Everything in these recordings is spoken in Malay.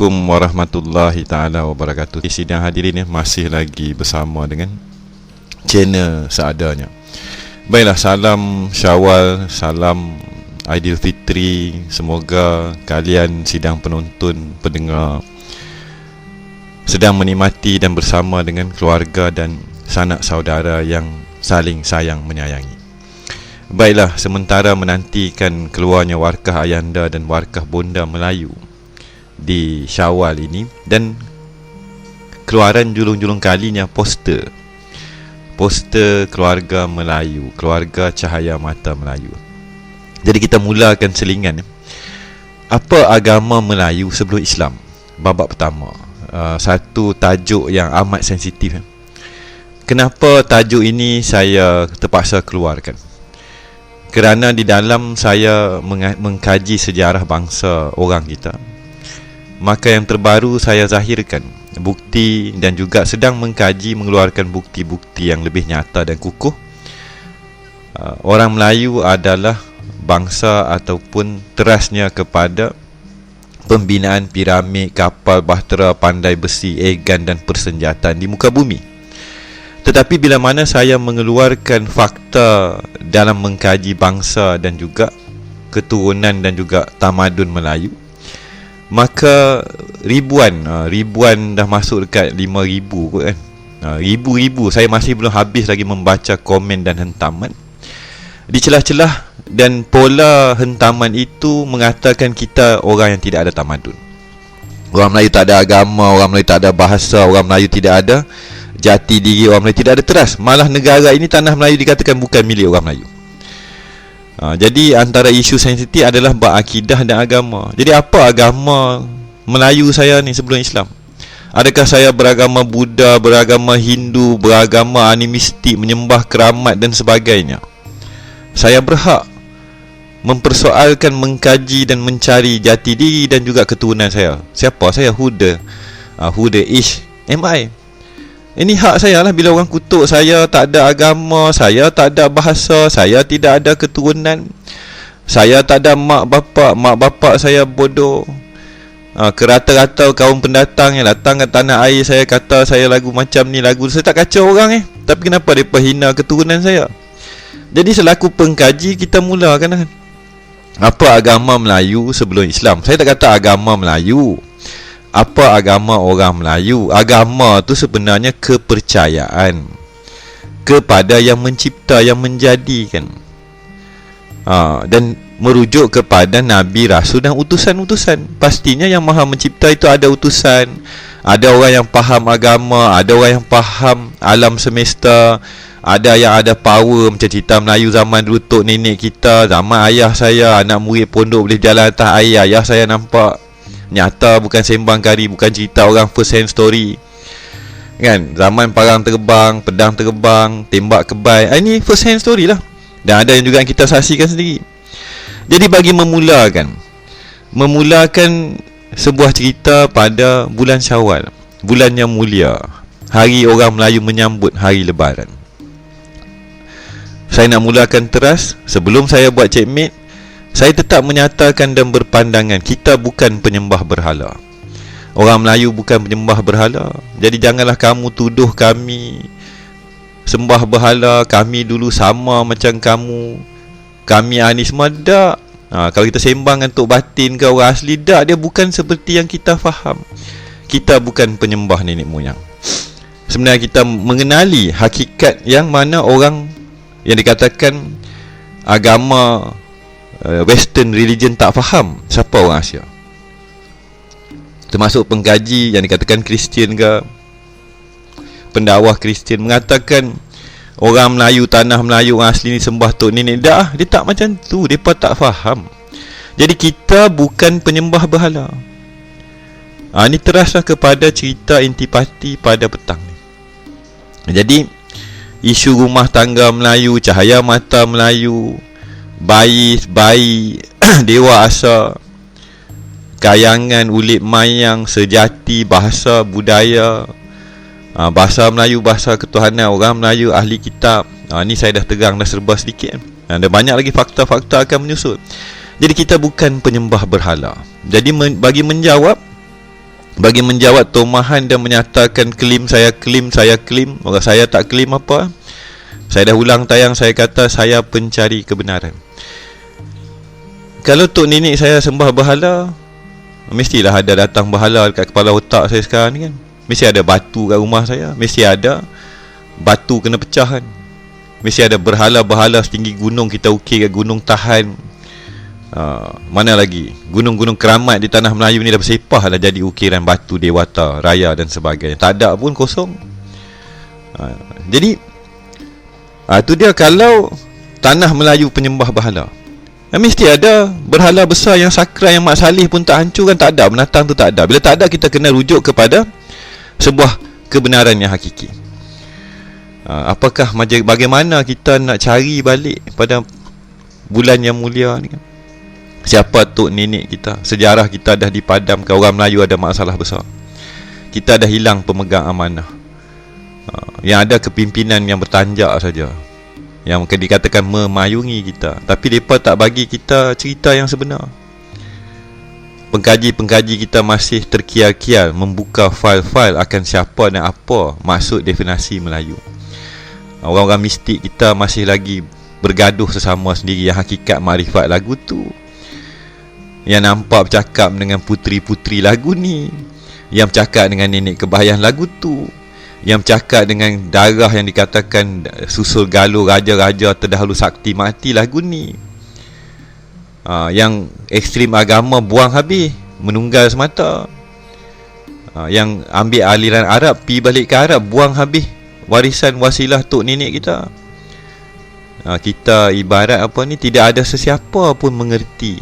Assalamualaikum warahmatullahi taala wabarakatuh. Sidang hadirin masih lagi bersama dengan channel seadanya. Baiklah, salam Syawal, salam Aidilfitri. Semoga kalian sidang penonton, pendengar sedang menikmati dan bersama dengan keluarga dan sanak saudara yang saling sayang menyayangi. Baiklah, sementara menantikan keluarnya warkah Ayanda dan warkah Bonda Melayu di Syawal ini, dan keluaran julung-julung kalinya poster keluarga Melayu, keluarga Cahaya Mata Melayu. Jadi kita mulakan selingan. Apa agama Melayu sebelum Islam? Babak pertama, satu tajuk yang amat sensitif. Kenapa tajuk ini saya terpaksa keluarkan? Kerana di dalam saya mengkaji sejarah bangsa orang kita, maka yang terbaru saya zahirkan bukti dan juga sedang mengkaji mengeluarkan bukti-bukti yang lebih nyata dan kukuh. Orang Melayu adalah bangsa ataupun terasnya kepada pembinaan piramid, kapal bahtera, pandai besi, egan dan persenjataan di muka bumi. Tetapi bila mana saya mengeluarkan fakta dalam mengkaji bangsa dan juga keturunan dan juga tamadun Melayu, maka ribuan dah masuk dekat 5,000 kot kan. Ribu-ribu, saya masih belum habis lagi membaca komen dan hentaman. Di celah-celah dan pola hentaman itu mengatakan kita orang yang tidak ada tamadun. Orang Melayu tak ada agama, orang Melayu tak ada bahasa, orang Melayu tidak ada jati diri, orang Melayu tidak ada teras. Malah negara ini, tanah Melayu, dikatakan bukan milik orang Melayu. Jadi antara isu sensitif adalah bab akidah dan agama. Jadi apa agama Melayu saya ni sebelum Islam? Adakah saya beragama Buddha, beragama Hindu, beragama animistik, menyembah keramat dan sebagainya? Saya berhak mempersoalkan, mengkaji dan mencari jati diri dan juga keturunan saya. Siapa saya? Who the ish am I? Ini hak saya lah. Bila orang kutuk saya tak ada agama, saya tak ada bahasa, saya tidak ada keturunan, saya tak ada mak bapak saya bodoh. Kerata-rata kaum pendatang yang datang ke tanah air saya kata saya lagu macam ni, lagu saya tak kacau orang tapi kenapa mereka hina keturunan saya? Jadi selaku pengkaji, kita mulakan apa agama Melayu sebelum Islam. Saya tak kata agama Melayu. Apa agama orang Melayu? Agama tu sebenarnya kepercayaan kepada yang mencipta, yang menjadikan, dan merujuk kepada Nabi, Rasul dan utusan-utusan. Pastinya yang Maha Mencipta itu ada utusan. Ada orang yang faham agama, ada orang yang faham alam semesta, ada yang ada power macam cerita Melayu zaman dulu, tok nenek kita, zaman ayah saya, anak murid pondok boleh jalan atas air, ayah saya nampak. Nyata, bukan sembang kari, bukan cerita orang first hand story kan. Zaman parang terbang, pedang terbang, tembak kebai, ini first hand story lah. Dan ada yang juga yang kita saksikan sendiri. Jadi bagi memulakan sebuah cerita pada bulan Syawal, bulan yang mulia, hari orang Melayu menyambut hari Lebaran. Saya nak mulakan teras. Sebelum saya buat checkmate, saya tetap menyatakan dan berpandangan kita bukan penyembah berhala. Orang Melayu bukan penyembah berhala. Jadi janganlah kamu tuduh kami sembah berhala, kami dulu sama macam kamu, kami ni semua. Tak. Kalau kita sembang untuk batin ke orang asli, tak, dia bukan seperti yang kita faham. Kita bukan penyembah nenek moyang. Sebenarnya kita mengenali hakikat yang mana orang yang dikatakan agama Western religion tak faham siapa orang Asia. Termasuk pengkaji yang dikatakan Kristian ke, pendakwah Kristian mengatakan orang Melayu, tanah Melayu, orang asli ni sembah tok nenek. Dah, dia tak macam tu, mereka tak faham. Jadi kita bukan penyembah berhala. Ini teraslah kepada cerita intipati pada petang ni. Jadi isu rumah tangga Melayu, cahaya mata Melayu, bayi dewa asa, kayangan, ulit mayang, sejati, bahasa, budaya, bahasa Melayu, bahasa ketuhanan, orang Melayu, ahli kitab. Ni saya dah terang, dah serba sedikit. Ada banyak lagi fakta-fakta akan menyusul. Jadi kita bukan penyembah berhala. Jadi bagi menjawab bagi menjawab tomahan dan menyatakan klaim saya, orang saya tak klaim apa. Saya dah ulang tayang, saya kata saya pencari kebenaran. Kalau tok nenek saya sembah berhala, mestilah ada datang berhala dekat kepala otak saya sekarang ni kan. Mesti ada batu kat rumah saya, mesti ada batu kena pecah kan. Mesti ada berhala-berhala setinggi gunung kita ukir kat gunung Tahan. Mana lagi gunung-gunung keramat di tanah Melayu ni dah bersepah dah jadi ukiran batu dewata, raya dan sebagainya. Tak ada pun, kosong. Jadi tu dia kalau tanah Melayu penyembah berhala. Mesti ada berhala besar yang sakral yang Mak Saleh pun tak hancur kan, tak ada, binatang tu tak ada. Bila tak ada, kita kena rujuk kepada sebuah kebenaran yang hakiki. Apakah bagaimana kita nak cari balik pada bulan yang mulia ni kan? Siapa tok nenek kita? Sejarah kita dah dipadamkan. Orang Melayu ada masalah besar. Kita dah hilang pemegang amanah. Yang ada kepimpinan yang bertanjak saja, yang dikatakan memayungi kita. Tapi mereka tak bagi kita cerita yang sebenar. Pengkaji-pengkaji kita masih terkial-kial membuka fail-fail akan siapa dan apa maksud definisi Melayu. Orang-orang mistik kita masih lagi bergaduh sesama sendiri yang hakikat makrifat lagu tu, yang nampak bercakap dengan puteri-puteri lagu ni, yang bercakap dengan nenek kebahayan lagu tu, yang bercakap dengan darah yang dikatakan susul galuh raja-raja terdahulu sakti mati lagu ni. Yang ekstrim agama buang habis, menunggal semata. Yang ambil aliran Arab, pi balik ke Arab, buang habis warisan wasilah tok nenek kita. Kita ibarat apa ni, tidak ada sesiapa pun mengerti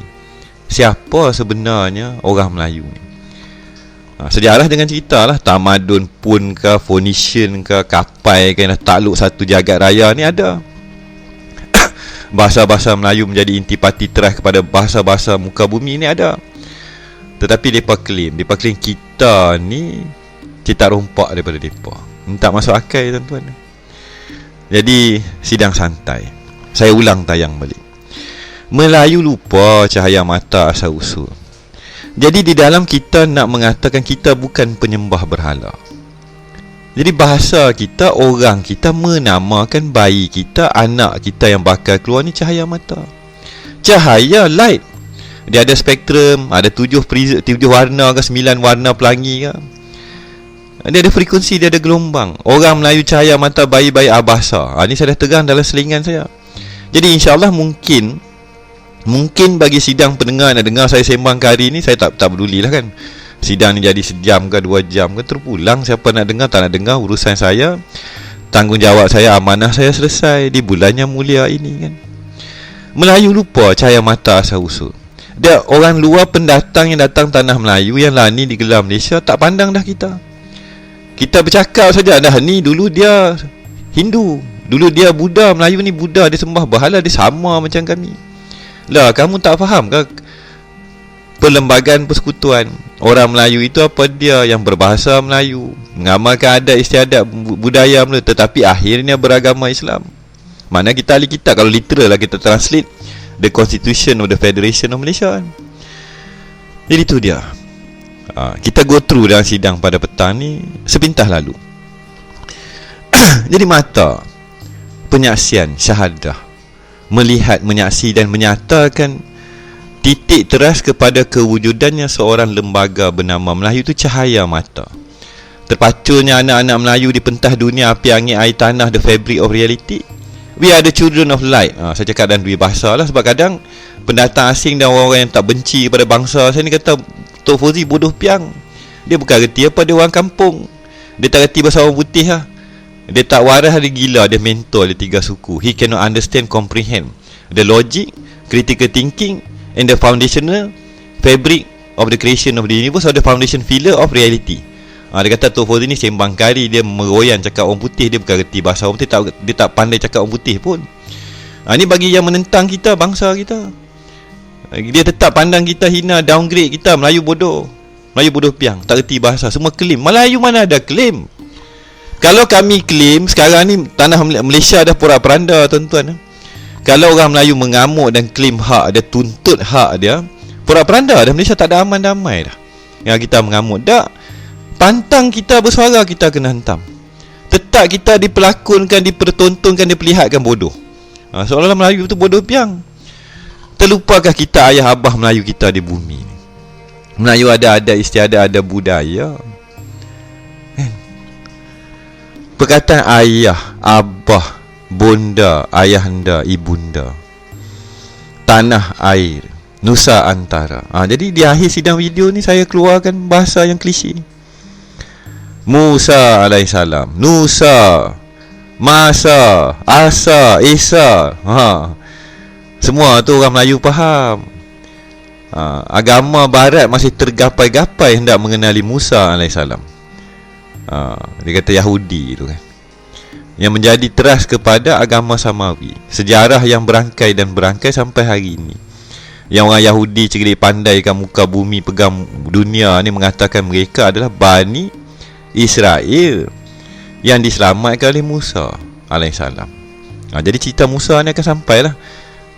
siapa sebenarnya orang Melayu ni. Sejarah dengan cerita lah, tamadun pun ke, Phoenician ke, Kapai ke, takluk satu jagat raya ni ada. Bahasa-bahasa Melayu menjadi intipati teras kepada bahasa-bahasa muka bumi ni ada. Tetapi mereka klaim kita ni cetak rompak daripada mereka. Tak masuk akal tuan-tuan. Jadi sidang santai. Saya ulang tayang balik. Melayu lupa cahaya mata asal usul. Jadi di dalam kita nak mengatakan kita bukan penyembah berhala. Jadi bahasa kita, orang kita menamakan bayi kita, anak kita yang bakal keluar ni cahaya mata. Cahaya, light. Dia ada spektrum, ada 7 warna ke 9 warna pelangi ke. Dia ada frekuensi, dia ada gelombang. Orang Melayu cahaya mata bayi-bayi abasa. Ni saya dah terang dalam selingan saya. Jadi insyaAllah mungkin bagi sidang pendengar nak dengar saya sembang ke hari ni, saya tak pedulilah kan. Sidang ni jadi sejam ke 2 jam ke, terpulang. Siapa nak dengar, tak nak dengar, urusan saya. Tanggungjawab saya, amanah saya selesai di bulan yang mulia ini kan. Melayu lupa cahaya mata asal usul. Dia orang luar, pendatang yang datang tanah Melayu, yang lah ni digelar Malaysia, tak pandang dah kita. Kita bercakap saja, dah ni dulu dia Hindu, dulu dia Buddha. Melayu ni Buddha, dia sembah berhala, dia sama macam kami. Lah, kamu tak faham ke perlembagaan persekutuan orang Melayu itu apa dia? Yang berbahasa Melayu, mengamalkan adat istiadat budaya Melayu, tetapi akhirnya beragama Islam. Mana kita ahli kitab, kalau literal lah kita translate the Constitution of the Federation of Malaysia. Jadi itu dia. Kita go through dalam sidang pada petang ni sepintas lalu. Jadi mata, penyaksian, syahadah, melihat, menyaksi dan menyatakan titik teras kepada kewujudannya seorang lembaga bernama Melayu itu cahaya mata. Terpaculnya anak-anak Melayu di pentas dunia, api, angin, air, tanah, the fabric of reality. We are the children of light. Saya cakap dalam dua bahasa lah, sebab kadang pendatang asing dan orang-orang yang tak benci pada bangsa saya ni kata Tok Fauzi bodoh piang. Dia bukan reti apa, dia orang kampung. Dia tak reti bahasa orang putih lah. Dia tak waras, dia gila, dia mental, dia 3 suku. He cannot understand, comprehend the logic, critical thinking and the foundational fabric of the creation of the universe, or the foundation pillar of reality. Dia kata Tok Fauzi ni sembang kari, dia meroyan cakap orang putih, dia bukan reti bahasa orang putih, dia tak pandai cakap orang putih pun. Ni bagi yang menentang kita, bangsa kita. Dia tetap pandang kita hina, downgrade kita, Melayu bodoh, Melayu bodoh piang, tak reti bahasa, semua claim. Melayu mana ada claim? Kalau kami claim, sekarang ni tanah Malaysia dah porak-peranda tuan-tuan. Kalau orang Melayu mengamuk dan claim hak dia, tuntut hak dia, porak-peranda dah, Malaysia tak ada aman damai dah. Yang kita mengamuk, tak, Pantang kita bersuara, kita kena hentam. Tetap kita dipelakonkan, dipertontonkan, diperlihatkan bodoh. Seolah-olah Melayu tu bodoh piang. Terlupakah kita ayah abah Melayu kita di bumi ni? Melayu ada adat istiadat, ada budaya. Perkataan ayah, abah, bonda, ayahanda, ibunda, tanah air, nusa antara. Jadi di akhir sidang video ni saya keluarkan bahasa yang klise. Musa alaihissalam, Nusa, Masa, Asa, Esa. Semua tu orang Melayu faham. Agama barat masih tergapai-gapai hendak mengenali Musa alaihissalam. Dia kata Yahudi tu kan, yang menjadi teras kepada agama Samawi. Sejarah yang berangkai dan berangkai sampai hari ini. Yang orang Yahudi cerdik pandai kan muka bumi pegang dunia ni mengatakan mereka adalah Bani Israel yang diselamatkan oleh Musa alaihissalam. Jadi cerita Musa ni akan sampailah.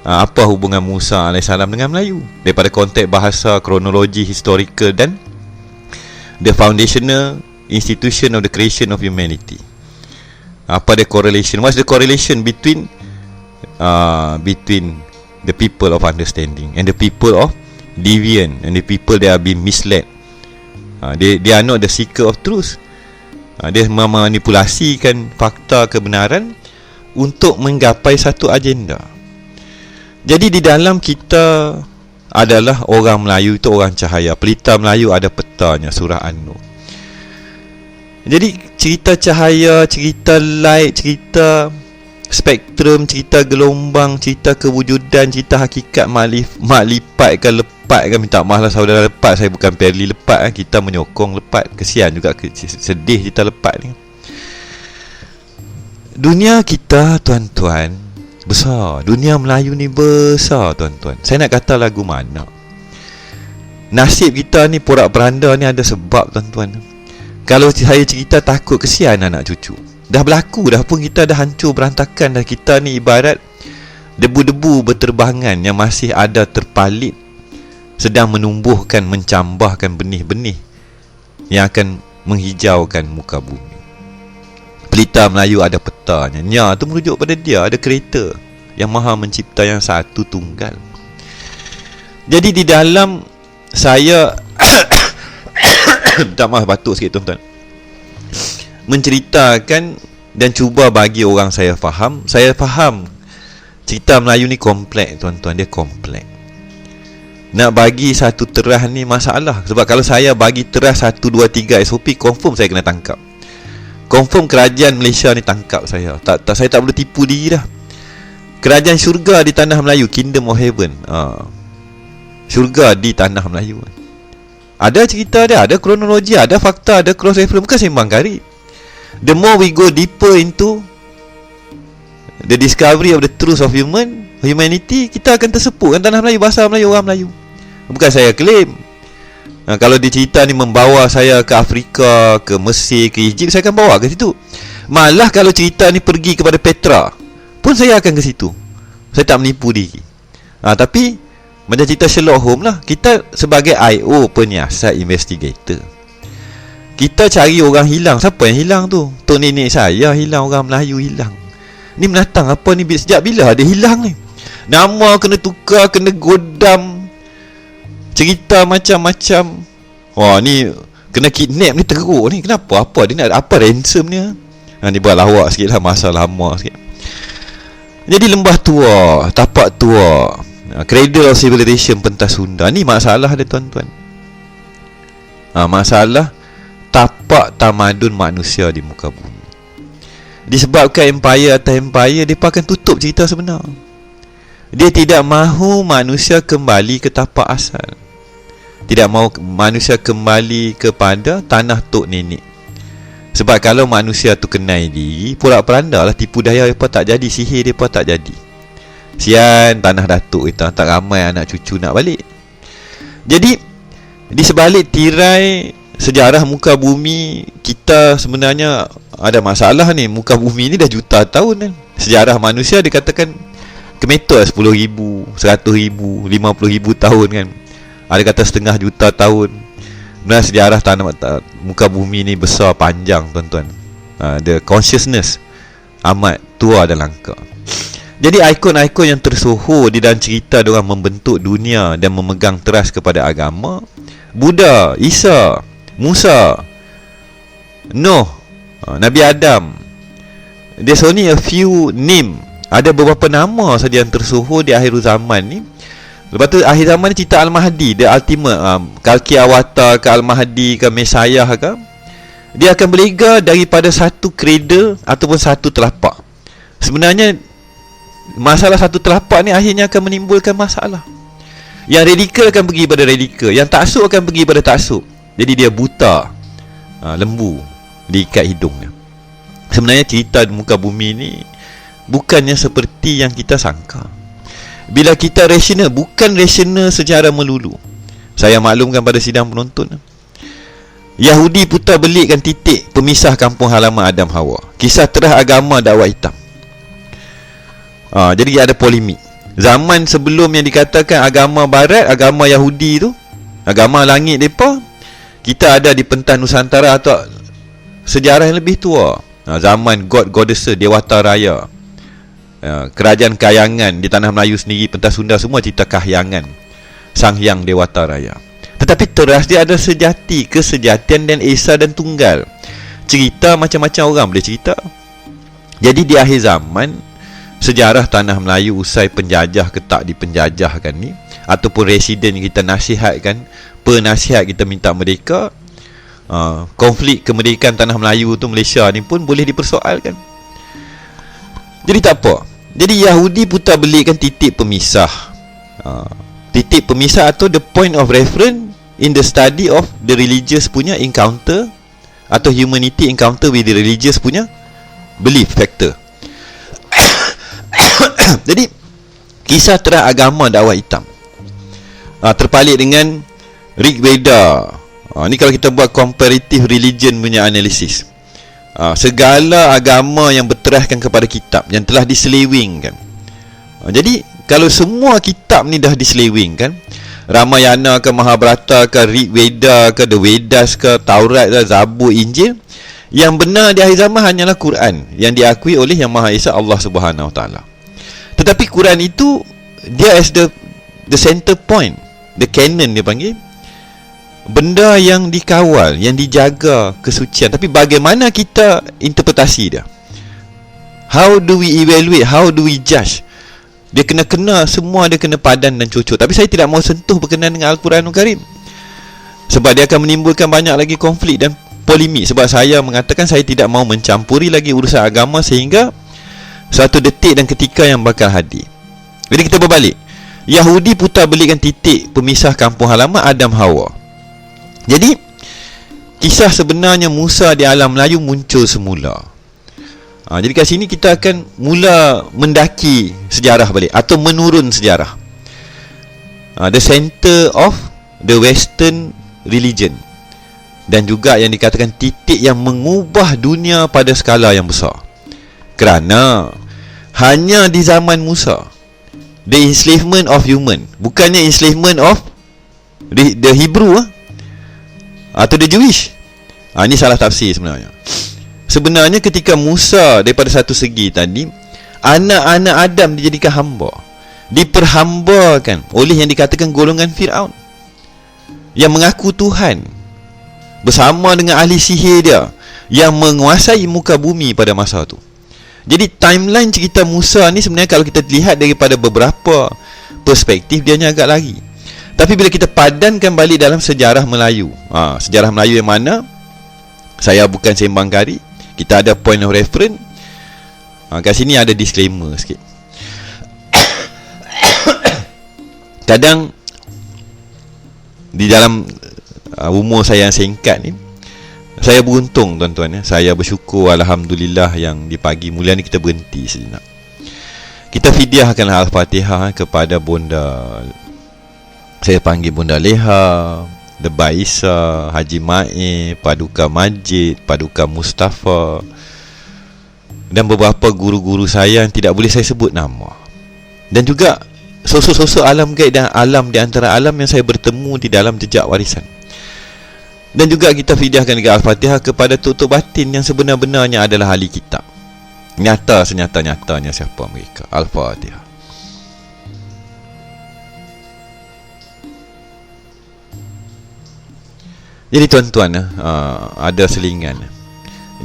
Apa hubungan Musa alaihissalam dengan Melayu daripada konteks bahasa, kronologi, historical dan the foundational institution of the creation of humanity. Apa the correlation? What's the correlation between the people of understanding and the people of deviant and the people that are being misled? They are not the seeker of truth. Dia memanipulasikan fakta kebenaran untuk menggapai satu agenda. Jadi di dalam kita adalah orang Melayu itu orang cahaya. Pelita Melayu ada petanya, surah An-Nur. Jadi cerita cahaya, cerita light, cerita spektrum, cerita gelombang, cerita kewujudan, cerita hakikat mak lipat ke lepat ke. Minta maaf lah saudara lepat, saya bukan peli lepat kan. Kita menyokong lepat. Kesian juga, sedih cerita lepat ni. Dunia kita tuan-tuan besar. Dunia Melayu ni besar tuan-tuan. Saya nak kata lagu mana, nasib kita ni porak-peranda ni ada sebab tuan-tuan. Kalau saya cerita takut kesian anak cucu. Dah berlaku dah pun, kita dah hancur berantakan dah. Kita ni ibarat debu-debu berterbangan yang masih ada terpalit, sedang menumbuhkan, mencambahkan benih-benih yang akan menghijaukan muka bumi. Pelita Melayu ada petanya. Nya tu merujuk pada dia, ada kereta yang maha mencipta, yang satu tunggal. Jadi di dalam saya minta maaf batuk sikit tuan-tuan, menceritakan dan cuba bagi orang saya faham. Saya faham cerita Melayu ni kompleks tuan-tuan, dia kompleks. Nak bagi satu terah ni masalah. Sebab kalau saya bagi terah 1, 2, 3 SOP, confirm saya kena tangkap. Confirm kerajaan Malaysia ni tangkap saya. Saya tak boleh tipu diri dah. Kerajaan syurga di tanah Melayu, Kingdom of Heaven. Syurga di tanah Melayu. Ada cerita dia, ada kronologi, ada fakta, ada cross reference. Bukan sembang kari. The more we go deeper into the discovery of the truth of humanity, kita akan tersepuk kan tanah Melayu, bahasa Melayu, orang Melayu. Bukan saya claim. Kalau dia cerita ni membawa saya ke Afrika, ke Mesir, ke Egypt, saya akan bawa ke situ. Malah kalau cerita ni pergi kepada Petra pun saya akan ke situ. Saya tak menipu diri. Tapi macam cerita Sherlock Holmes lah, kita sebagai IO, penyiasat, investigator, kita cari orang hilang. Siapa yang hilang tu? Tok nenek saya hilang, orang Melayu hilang. Ni menatang apa ni? Sejak bila dia hilang ni? Nama kena tukar, kena godam, cerita macam-macam. Wah, ni kena kidnap ni teruk ni. Kenapa? Apa dia nak? Apa ransom ni? Ni buat lawak sikit lah, masa lama sikit. Jadi lembah tua, tapak tua, cradle of civilization, pentas Sunda. Ni masalah dia tuan-tuan. Masalah tapak tamadun manusia di muka bumi. Disebabkan empire atas empire, dia akan tutup cerita sebenar. Dia tidak mahu manusia kembali ke tapak asal. Tidak mahu manusia kembali kepada tanah tok nenek. Sebab kalau manusia tu kenal diri, porak-peranda lah, tipu daya apa tak jadi, sihir dia apa tak jadi. Sian tanah datuk kita, tak ramai anak cucu nak balik. Jadi di sebalik tirai sejarah muka bumi, kita sebenarnya ada masalah ni. Muka bumi ni dah juta tahun kan. Sejarah manusia dikatakan kemetor 10,000, 100,000, 50,000 tahun kan. Ada kata setengah juta tahun. Sebenarnya sejarah muka bumi ni besar, panjang tuan-tuan. The consciousness amat tua dan langka. Jadi ikon-ikon yang tersohor di dalam cerita diorang membentuk dunia dan memegang teras kepada agama: Buddha, Isa, Musa, Nuh, Nabi Adam. There's only a few name. Ada beberapa nama saja yang tersohor di akhir zaman ni. Lepas tu akhir zaman ni cerita Al-Mahdi, the ultimate, Kalki Avatar ke Al-Mahdi ke Messiah ke, dia akan berlega daripada satu cradle ataupun satu telapak. Sebenarnya masalah satu telapak ni akhirnya akan menimbulkan masalah. Yang radikal akan pergi pada radikal, yang taksub akan pergi pada taksub. Jadi dia buta, lembu diikat hidungnya. Sebenarnya cerita di muka bumi ni bukannya seperti yang kita sangka. Bila kita rasional, bukan rasional secara melulu. Saya maklumkan pada sidang penonton, Yahudi putar belikkan titik pemisah kampung halaman Adam Hawa. Kisah terah agama dakwah hitam. Jadi ada polemik. Zaman sebelum yang dikatakan agama barat, agama Yahudi tu, agama langit mereka, kita ada di pentas Nusantara atau sejarah yang lebih tua. Zaman God Goddess, Dewata Raya, kerajaan Kahyangan di tanah Melayu sendiri, pentas Sunda, semua cerita Kahyangan, Sang Hyang Dewata Raya. Tetapi teras dia ada sejati, kesejatian dan esa dan tunggal. Cerita macam-macam orang boleh cerita. Jadi di akhir zaman, sejarah tanah Melayu usai penjajah ke tak dipenjajahkan ni, ataupun residen kita nasihatkan, penasihat kita minta merdeka, konflik kemerdekaan tanah Melayu tu, Malaysia ni pun boleh dipersoalkan. Jadi tak apa. Jadi Yahudi putar belikkan titik pemisah. Titik pemisah atau the point of reference in the study of the religious punya encounter, atau humanity encounter with the religious punya belief factor. Jadi kisah terah agama dakwah hitam terpalit dengan Rig Veda. Ni kalau kita buat comparative religion punya analisis, segala agama yang berteraskan kepada kitab yang telah diselewengkan. Jadi kalau semua kitab ni dah diselewengkan, Ramayana ke Mahabharata ke Rig Veda ke The Vedas ke Taurat ke Zabur, Injil, yang benar di akhir zaman hanyalah Quran yang diakui oleh Yang Maha Esa, Allah Subhanahu Wa Taala. Tetapi Quran itu dia as the center point, the canon dia panggil, benda yang dikawal, yang dijaga kesucian. Tapi bagaimana kita interpretasi dia? How do we evaluate? How do we judge? Dia kena semua, dia kena padan dan cocok. Tapi saya tidak mau sentuh berkenaan dengan Al-Quranul Karim, sebab dia akan menimbulkan banyak lagi konflik dan polemik. Sebab saya mengatakan saya tidak mau mencampuri lagi urusan agama sehingga satu detik dan ketika yang bakal hadir. Jadi kita berbalik. Yahudi putar belikkan titik pemisah kampung halaman Adam Hawa. Jadi kisah sebenarnya Musa di alam Melayu muncul semula. Jadi kat sini kita akan mula mendaki sejarah balik, atau menurun sejarah. The center of the Western religion, dan juga yang dikatakan titik yang mengubah dunia pada skala yang besar. Kerana hanya di zaman Musa, the enslavement of human, bukannya enslavement of the Hebrew atau the Jewish. Ini salah tafsir sebenarnya. Sebenarnya ketika Musa, daripada satu segi tadi, anak-anak Adam dijadikan hamba, diperhambakan oleh yang dikatakan golongan Fir'aun yang mengaku Tuhan, bersama dengan ahli sihir dia yang menguasai muka bumi pada masa tu. Jadi timeline cerita Musa ni sebenarnya kalau kita lihat daripada beberapa perspektif, dia agak lari. Tapi bila kita padankan balik dalam sejarah Melayu, sejarah Melayu yang mana saya bukan sembang kari, kita ada point of reference. Kat sini ada disclaimer sikit. Kadang di dalam umur saya yang singkat ni, saya beruntung tuan-tuan, saya bersyukur, alhamdulillah, yang di pagi mulia ni kita berhenti sejenak. Kita fidyahkan Al-Fatihah kepada Bonda, saya panggil Bonda Leha, Deba Isa, Haji Mai, Paduka Majid, Paduka Mustafa, dan beberapa guru-guru saya yang tidak boleh saya sebut nama, dan juga sosok-sosok alam gaib dan alam di antara alam yang saya bertemu di dalam jejak warisan. Dan juga kita fidyahkan juga Al-Fatihah kepada tutup batin yang sebenar-benarnya adalah ahli kitab. Nyata senyata-nyatanya siapa mereka. Al-Fatihah. Jadi tuan-tuan, ada selingan.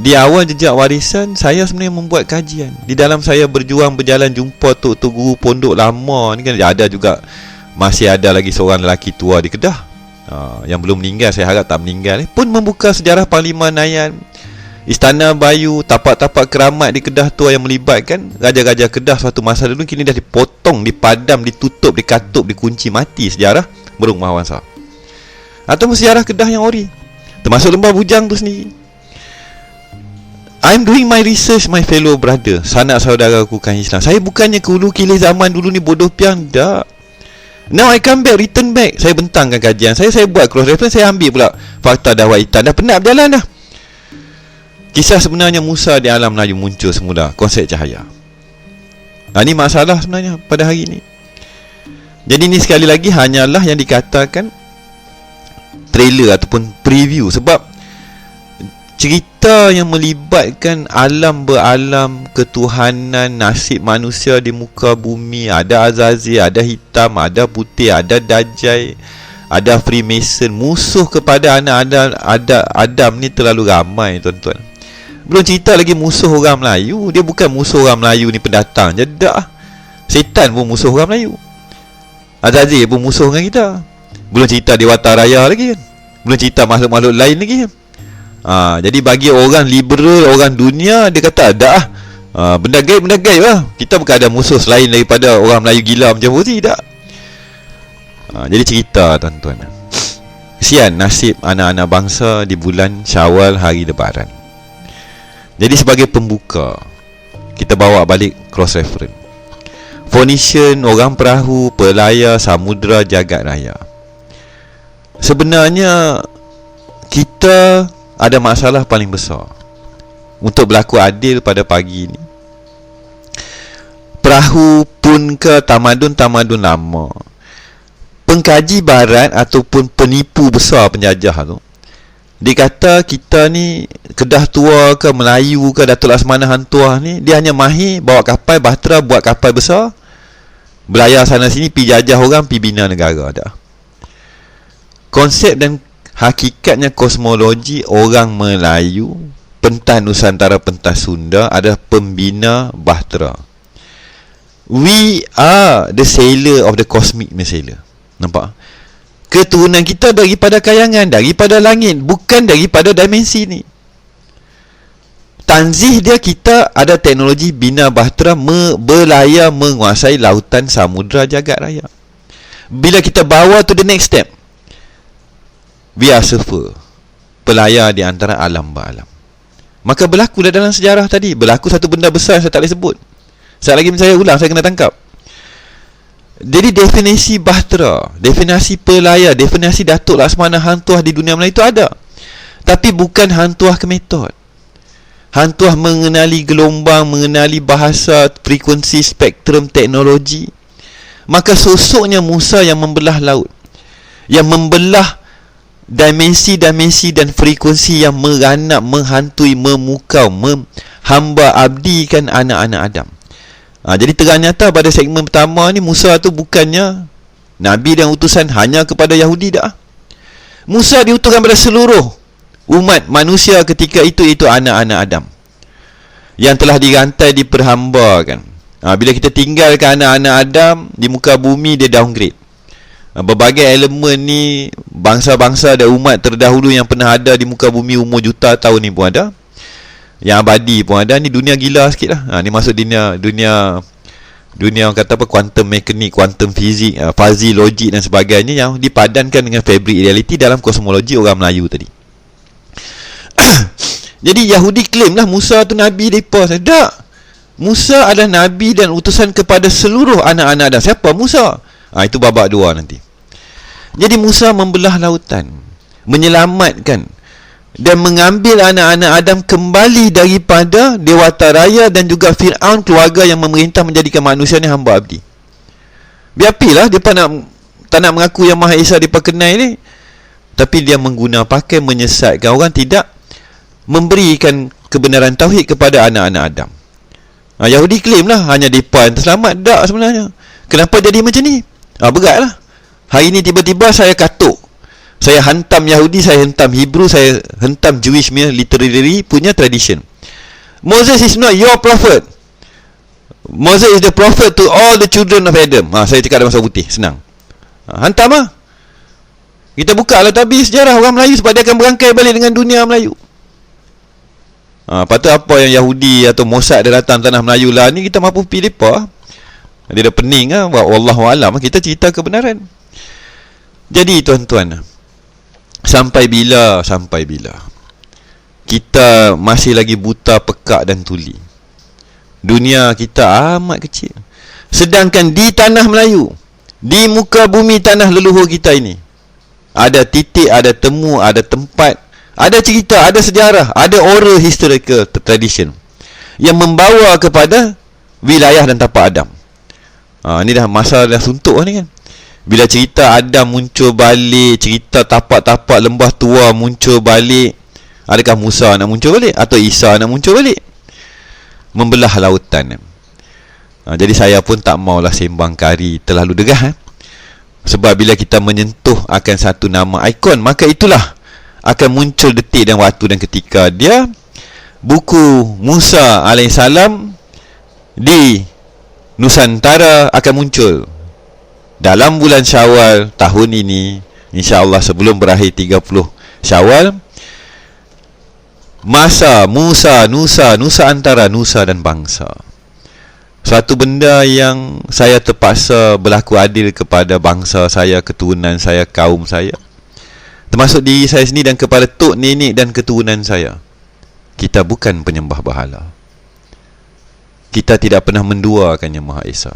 Di awal jejak warisan, saya sebenarnya membuat kajian. Di dalam saya berjuang berjalan jumpa tok-tok guru pondok lama ni kan, ada juga, masih ada lagi seorang lelaki tua di Kedah, yang belum meninggal, saya harap tak meninggal, pun membuka sejarah Parlimen Nayan, Istana Bayu, tapak-tapak keramat di Kedah tua yang melibatkan raja-raja Kedah suatu masa dulu, kini dah dipotong, dipadam, ditutup, dikatup, dikunci mati sejarah Berung Mahawangsa. Atau sejarah Kedah yang ori, termasuk Lembah Bujang tu sendiri. I'm doing my research, my fellow brother, sanak saudaraku kan Islam. Saya bukannya ke hulu kilis zaman dulu ni bodoh piang, tak. Now I come back, return back. Saya bentangkan kajian saya buat cross reference, saya ambil pula fakta dakwah hitam. Dah penat berjalan dah. Kisah sebenarnya Musa di alam Melayu muncul semula, konsep cahaya. Ini masalah sebenarnya pada hari ini. Jadi ni sekali lagi hanyalah yang dikatakan trailer ataupun preview, sebab cerita yang melibatkan alam beralam, ketuhanan, nasib manusia di muka bumi, ada Azazil, ada hitam, ada putih, ada Dajjal, ada Freemason, musuh kepada anak Adam ni terlalu ramai tuan-tuan. Belum cerita lagi musuh orang Melayu. Dia bukan musuh orang Melayu ni pendatang je, dah. Setan pun musuh orang Melayu, Azazil pun musuh dengan kita. Belum cerita Dewata Raya lagi kan, belum cerita makhluk-makhluk lain lagi kan. Jadi bagi orang liberal, orang dunia, dia kata ada benda gaib lah. Kita bukan ada musuh selain daripada orang Melayu gila macam Fauzi, tak. Jadi cerita tuan-tuan, kesian nasib anak-anak bangsa di bulan Syawal, hari Lebaran. Jadi sebagai pembuka, kita bawa balik cross reference. Phoenician, orang perahu, pelayar, samudra, jagat raya. Sebenarnya kita ada masalah paling besar untuk berlaku adil pada pagi ini. Perahu pun ke tamadun-tamadun lama, pengkaji barat ataupun penipu besar penjajah tu, dikata kita ni Kedah tua ke Melayu ke Datuk Laksamana Hang Tuah ni, dia hanya mahir bawa kapal bahtera, buat kapal besar, belayar sana sini, pi jajah orang, pi bina negara. Dah konsep dan hakikatnya kosmologi orang Melayu, pentas Nusantara, pentas Sunda adalah pembina bahtera. We are the sailor of the cosmic sailor. Nampak? Keturunan kita daripada kayangan, daripada langit, bukan daripada dimensi ni. Tanzih dia, kita ada teknologi bina bahtera, berlayar menguasai lautan, samudra, jagat raya. Bila kita bawa to the next step, we are surfer, pelayar di antara alam beralam. Maka berlaku dalam sejarah tadi, berlaku satu benda besar yang saya tak boleh sebut. Sekali lagi saya ulang, saya kena tangkap. Jadi definisi bahtera, definisi pelayar, definisi Datuk Laksamana Hang Tuah di dunia Melayu itu ada. Tapi bukan Hang Tuah ke metod. Hang Tuah mengenali gelombang, mengenali bahasa, frekuensi, spektrum, teknologi. Maka sosoknya Musa yang membelah laut, yang membelah dimensi-dimensi dan frekuensi yang meranak, menghantui, memukau, hamba abdikan anak-anak Adam. Jadi terang nyata pada segmen pertama ni, Musa tu bukannya Nabi dan utusan hanya kepada Yahudi dah. Musa diutuskan pada seluruh umat manusia ketika itu, iaitu anak-anak Adam yang telah dirantai, diperhambakan. Bila kita tinggalkan anak-anak Adam di muka bumi, dia downgrade. Berbagai elemen ni, bangsa-bangsa dan umat terdahulu yang pernah ada di muka bumi umur juta tahun ni pun ada, yang abadi pun ada. Ni dunia gila sikit lah. Ni masuk dunia orang kata apa, quantum mekanik, quantum fizik, fuzzy logic dan sebagainya, yang dipadankan dengan fabric reality dalam kosmologi orang Melayu tadi. Jadi Yahudi claim lah Musa tu Nabi mereka. Tak, Musa adalah Nabi dan utusan kepada seluruh anak-anak Adam. Siapa Musa? Itu babak dua nanti. Jadi Musa membelah lautan, menyelamatkan dan mengambil anak-anak Adam kembali daripada Dewata Raya dan juga Fir'aun, keluarga yang memerintah menjadikan manusia ni hamba abdi. Biar apilah dia tak nak mengaku yang Maha Esa dia kenal ni. tapi dia mengguna pakai menyesatkan orang, tidak memberikan kebenaran tauhid kepada anak-anak Adam. Yahudi claim lah hanya mereka yang terselamat. Tak sebenarnya. Kenapa jadi macam ni? Berat lah. Hari ni tiba-tiba saya katuk, saya hantam Yahudi, saya hentam Hebrew, saya hentam Jewish punya literary punya tradition. Moses is not your prophet. Moses is the prophet to all the children of Adam. Saya cakap dalam bahasa putih, senang. Hantam lah. Kita buka lah tabir sejarah orang Melayu, sebab dia akan berangkai balik dengan dunia Melayu. Lepas tu apa yang Yahudi atau Mossad dia datang tanah Melayu lah ni, kita mampu pilih apa? Dia dah pening lah. Wallahualam, kita cerita kebenaran. Jadi tuan-tuan, sampai bila kita masih lagi buta, pekak dan tuli? Dunia kita amat kecil. Sedangkan di tanah Melayu, di muka bumi tanah leluhur kita ini, ada titik, ada temu, ada tempat, ada cerita, ada sejarah, ada oral historical tradition yang membawa kepada wilayah dan tapak Adam. Ni dah masa dah suntuk ni kan. Bila cerita Adam muncul balik, cerita tapak-tapak lembah tua muncul balik, adakah Musa nak muncul balik atau Isa nak muncul balik? Membelah lautan. Jadi saya pun tak maulah sembang kari terlalu degah. Sebab bila kita menyentuh akan satu nama ikon, maka itulah akan muncul detik dan waktu dan ketika dia, buku Musa alaihissalam di Nusantara akan muncul dalam bulan Syawal tahun ini, insya-Allah sebelum berakhir 30 Syawal. Masa Musa, Nusa antara nusa dan bangsa. Suatu benda yang saya terpaksa berlaku adil kepada bangsa saya, keturunan saya, kaum saya, termasuk diri saya sendiri dan kepada tok nenek dan keturunan saya. Kita bukan penyembah berhala. Kita tidak pernah menduakan Yang Maha Esa.